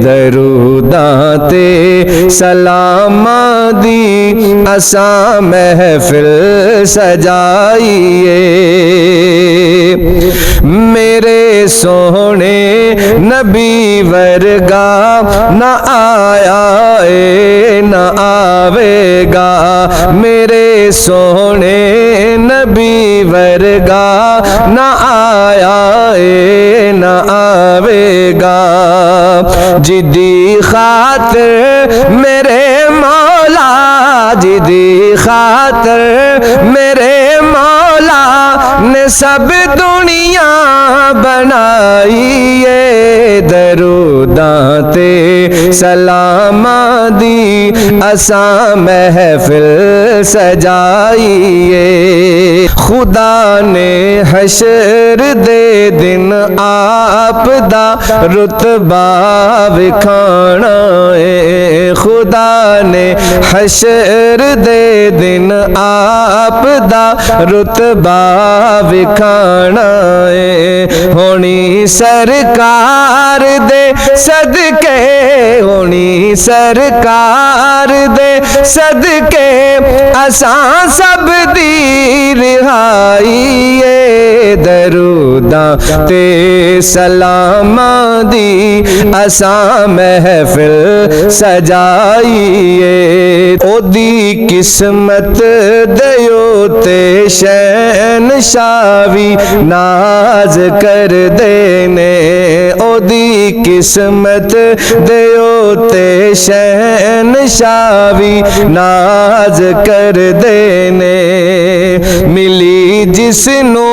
दरूदां ते सलामां दी असां महफिल सजाईए। मेरे सोहने नबी वर्गा न आया न आवेगा, मेरे सोहने नबी वर्गा न आया न आवेगा। जिदी खातिर मेरे मौला, जिदी खातिर मेरे मौला ने सब दुनिया बनाईए। दरूदां ते सलामां दी असां महफिल सजाईए। खुदा ने हशर दे दिन आप दा रुतबा विखाना है। खुदा ने हशर दे दिन आप दा रुतबा विखाना है। होनी सरकार दे सदके, होनी सरकार दे सदके असां सब दी रिहाईए। दरूदां ते सलामां दी असां महफिल सजाईए। ओदी किस्मत दयो ते शहनशावी नाज कर देने। ओदी किस्मत दयो ते शहनशावी नाज कर देने। मिली जिसनू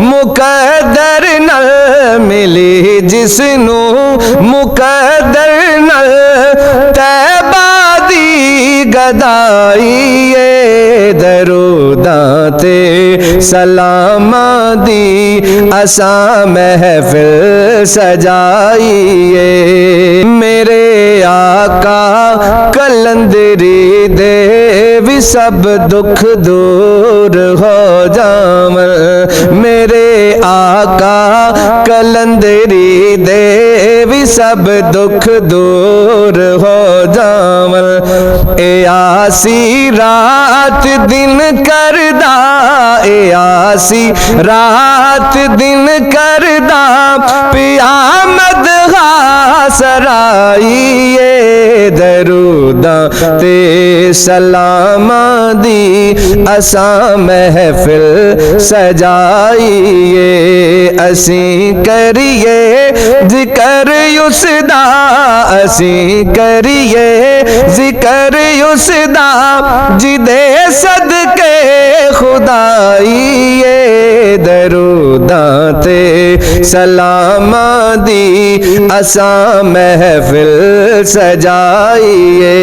मुकद्दर नल, मिली जिसनू मुकद्दर नल तैबा दी गदाईए। दरूदां ते सलामां दी असां महफिल सजाईए। मेरे आका कलंदरी दे भी सब दुख दूर हो जावन। मेरे आका कलंदरी दे भी सब दुख दूर हो जावन। ए आसी रात दिन करदा, ए आसी रात दिन करदा पिया मदहा सराईए। दरूदां ते सलामां दी असां महफिल सजाईए। असीं करिए जिक्र उसदा, असीं करिए जिक्र उसदा जिदे सदके खुदाईए। दरूदां ते सलामां दी असां महफिल सजाईए।